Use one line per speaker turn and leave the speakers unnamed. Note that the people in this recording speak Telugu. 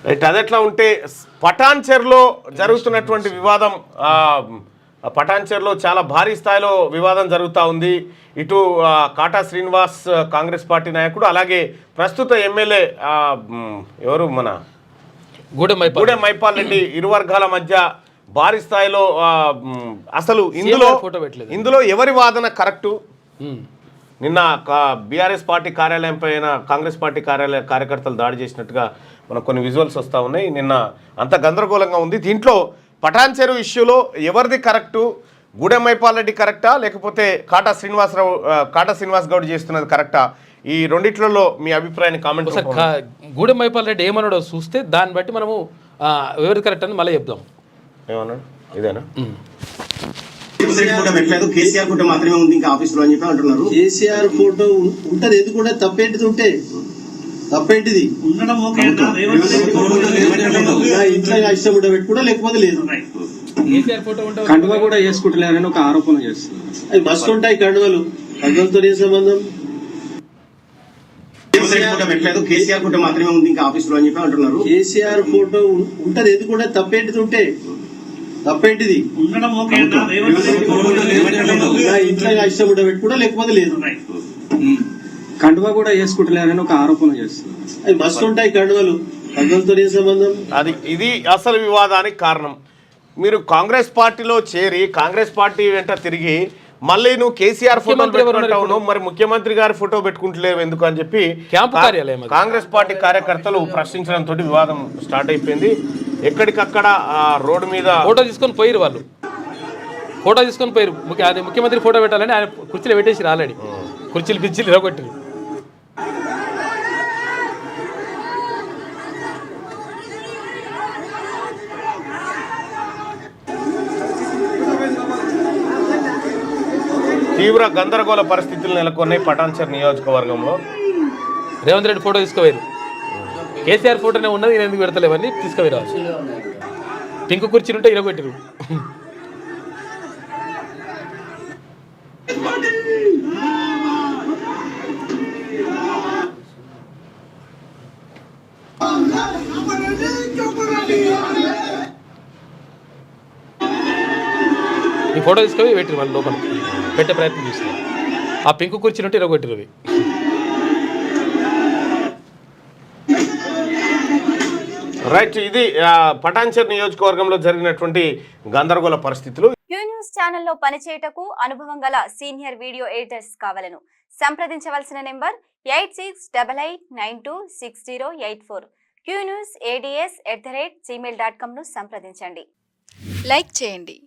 రైట్, అదెట్లా ఉంటే పటాన్చెర్లో జరుగుతున్నటువంటి వివాదం, పటాన్చెర్లో చాలా భారీ స్థాయిలో వివాదం జరుగుతూ ఉంది. ఇటు కాటా శ్రీనివాస్ కాంగ్రెస్ పార్టీ నాయకుడు, అలాగే ప్రస్తుత ఎమ్మెల్యే ఎవరు మన గూడెం మైపాల్ రెడ్డి, ఇరు వర్గాల మధ్య భారీ స్థాయిలో అసలు ఇందులో ఎవరి వాదన కరెక్టు? నిన్న బీఆర్ఎస్ పార్టీ కార్యాలయం పైన కాంగ్రెస్ పార్టీ కార్యకర్తలు దాడి చేసినట్టుగా మనకు కొన్ని విజువల్స్ వస్తూ ఉన్నాయి. నిన్న అంత గందరగోళంగా ఉంది. దీంట్లో పటాన్చెరు ఇష్యూలో ఎవరిది కరెక్టు? గూడెం మైపాల్ రెడ్డి కరెక్టా, లేకపోతే కాటా శ్రీనివాస్ గౌడ్ చేస్తున్నది కరెక్టా? ఈ రెండిట్లలో మీ అభిప్రాయాన్ని కామెంట్.
గూడెం మైపాల్ రెడ్డి ఏమన్నాడో చూస్తే దాన్ని బట్టి మనము ఎవరిది కరెక్ట్ అని మళ్ళీ చెప్దాం.
ఏమన్నాడు? ఇదేనా?
కేసీఆర్ ఫోటో మాత్రమే ఉంది ఇంకా ఆఫీస్ లో అని చెప్పి అంటున్నారు. కేసీఆర్ ఫోటో ఉంటది, ఇది కూడా తప్పేంటిది ఉంటే తప్పేంటిది ఇంట్లో ఇష్టం ఉంటే పెట్టుకుంటా, లేకపోతే లేదు.
కండువా కూడా వేసుకుంటలేరని ఒక ఆరోపణ చేస్తున్నారు.
అవి మస్తు ఉంటాయి కండువలతో ఏ సంబంధం? కేసీఆర్ ఫోటో మాత్రమే ఉంది ఇంకా ఆఫీస్ లో అని చెప్పి అంటున్నారు. కేసీఆర్ ఫోటో ఉంటది, ఇది కూడా తప్పేంటిది ఉంటే తప్పేంటిది ఇంట్లో ఇష్టం ఉంటే పెట్టుకుంటా, లేకపోతే లేదు.
కండువా కూడా వేసుకుంటలేరని ఒక ఆరోపణ చేస్తున్నారు.
అవి మస్తు ఉంటాయి కండువలతో ఏ సంబంధం?
ఇది అసలు వివాదానికి కారణం. మీరు కాంగ్రెస్ పార్టీలో చేరి కాంగ్రెస్ పార్టీ వెంట తిరిగి మళ్ళీ నువ్వు కేసీఆర్ ఫోటో పెట్టుకుంటావు, మరి ముఖ్యమంత్రి గారి ఫోటో పెట్టుకుంటలేవు ఎందుకు అని చెప్పి కాంగ్రెస్ పార్టీ కార్యకర్తలు ప్రశ్నించడంతో వివాదం స్టార్ట్ అయిపోయింది. ఎక్కడికక్కడ రోడ్డు మీద
ఫోటో తీసుకొని పోయారు, వాళ్ళు ఫోటో తీసుకొని పోయారు. ముఖ్యమంత్రి ఫోటో పెట్టాలని ఆయన కుర్చీలో పెట్టేసి ఆల్రెడీ కుర్చీలు ఇరగొట్టారు.
తీవ్ర గందరగోళ పరిస్థితులు నెలకొన్నాయి పటాన్చెరు నియోజకవర్గంలో.
రేవంత్ రెడ్డి ఫోటో తీసుకుపోయారు, కేసీఆర్ ఫోటోనే ఉన్నది, నేను ఎందుకు పెడతలేవని తీసుకుపోయారు. పింక్ కుర్చీలు ఉంటే ఇరగొట్టారు. ఈ ఫోటో తీసుకొని పెట్టారు, వాళ్ళు లోపల పెట్టే ప్రయత్నం చేస్తున్నారు. ఆ పింక్ కుర్చీలు ఉంటే ఇరగొట్టారు అవి.
రైట్, ఇది పటాన్చెరు నియోజకవర్గంలో జరిగినటువంటి గందరగోళ పరిస్థితులు.
క్యూ న్యూస్ ఛానల్లో పనిచేయటకు అనుభవం గల సీనియర్ వీడియో ఎడిటర్స్ కావాలను సంప్రదించవలసిన నెంబర్ 8688926084. qnewsads@gmail.com ను సంప్రదించండి. లైక్ చేయండి.